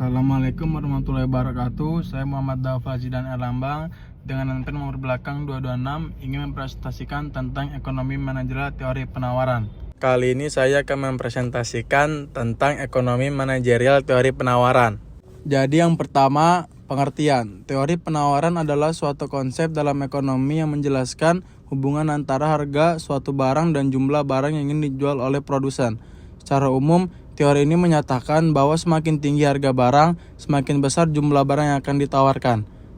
Assalamualaikum warahmatullahi wabarakatuh. Saya Muhammad Dafa Zidan Erlambang dengan NPM nomor belakang 226 ingin mempresentasikan tentang ekonomi manajerial teori penawaran. Kali ini saya akan mempresentasikan tentang ekonomi manajerial teori penawaran. Jadi yang pertama, pengertian. Teori penawaran adalah suatu konsep dalam ekonomi yang menjelaskan hubungan antara harga suatu barang dan jumlah barang yang ingin dijual oleh produsen. Secara umum, teori ini menyatakan bahwa semakin tinggi harga barang, semakin besar jumlah barang yang akan ditawarkan.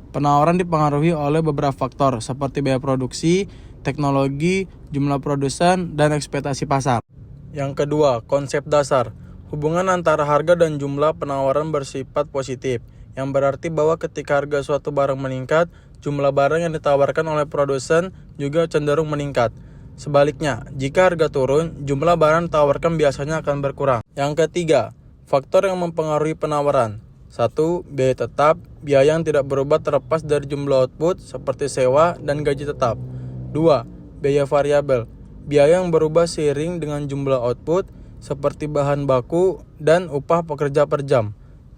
Penawaran dipengaruhi oleh beberapa faktor seperti biaya produksi, teknologi, jumlah produsen, dan ekspektasi pasar. Yang kedua, konsep dasar. Hubungan antara harga dan jumlah penawaran bersifat positif, yang berarti bahwa ketika harga suatu barang meningkat, jumlah barang yang ditawarkan oleh produsen juga cenderung meningkat. Sebaliknya, jika harga turun, jumlah barang ditawarkan biasanya akan berkurang. Yang ketiga, faktor yang mempengaruhi penawaran. 1. Biaya tetap, biaya yang tidak berubah terlepas dari jumlah output seperti sewa dan gaji tetap. 2. Biaya variabel, biaya yang berubah seiring dengan jumlah output seperti bahan baku dan upah pekerja per jam.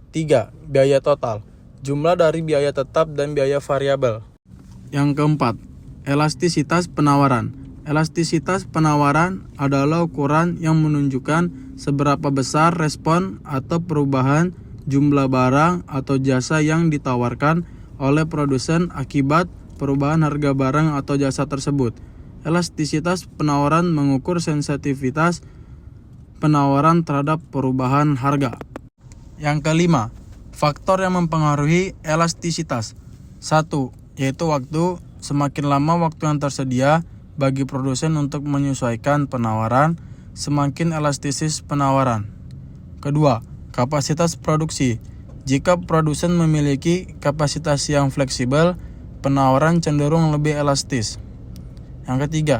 3. Biaya total, jumlah dari biaya tetap dan biaya variabel. Yang keempat, elastisitas penawaran. Elastisitas penawaran adalah ukuran yang menunjukkan seberapa besar respon atau perubahan jumlah barang atau jasa yang ditawarkan oleh produsen akibat perubahan harga barang atau jasa tersebut. Elastisitas penawaran mengukur sensitivitas penawaran terhadap perubahan harga. Yang kelima, faktor yang mempengaruhi elastisitas. 1. Yaitu waktu. Semakin lama waktu yang tersedia bagi produsen untuk menyesuaikan penawaran, semakin elastis penawaran. Kedua, kapasitas produksi. Jika produsen memiliki kapasitas yang fleksibel, penawaran cenderung lebih elastis. Yang ketiga,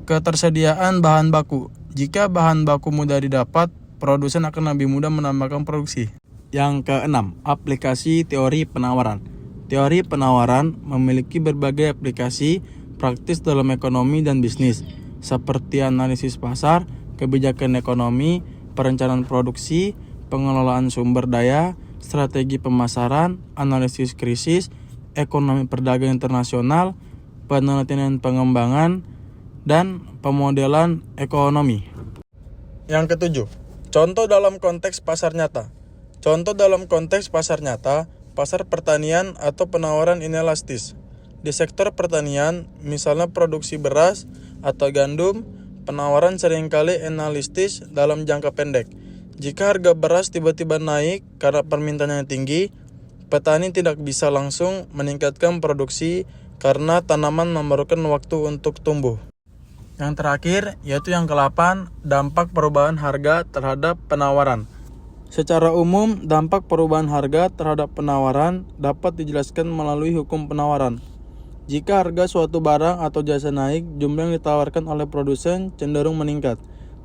ketersediaan bahan baku. Jika bahan baku mudah didapat, produsen akan lebih mudah menambahkan produksi. Yang keenam, aplikasi teori penawaran. Teori penawaran memiliki berbagai aplikasi praktis dalam ekonomi dan bisnis, seperti analisis pasar, kebijakan ekonomi, perencanaan produksi, pengelolaan sumber daya, strategi pemasaran, analisis krisis, ekonomi perdagangan internasional, penelitian dan pengembangan, dan pemodelan ekonomi. Yang ketujuh, contoh dalam konteks pasar nyata. Contoh dalam konteks pasar nyata, pasar pertanian atau penawaran inelastis. Di sektor pertanian, misalnya produksi beras atau gandum, penawaran seringkali inelastis dalam jangka pendek. Jika harga beras tiba-tiba naik karena permintaan yang tinggi, petani tidak bisa langsung meningkatkan produksi karena tanaman memerlukan waktu untuk tumbuh. Yang terakhir, yaitu yang ke-8, dampak perubahan harga terhadap penawaran. Secara umum, dampak perubahan harga terhadap penawaran dapat dijelaskan melalui hukum penawaran. Jika harga suatu barang atau jasa naik, jumlah yang ditawarkan oleh produsen cenderung meningkat,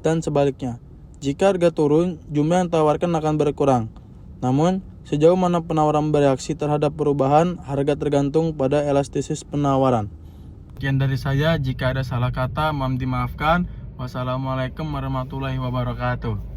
dan sebaliknya. Jika harga turun, jumlah yang ditawarkan akan berkurang. Namun, sejauh mana penawaran bereaksi terhadap perubahan harga tergantung pada elastisitas penawaran. Sekian dari saya, jika ada salah kata, mohon dimaafkan. Wassalamualaikum warahmatullahi wabarakatuh.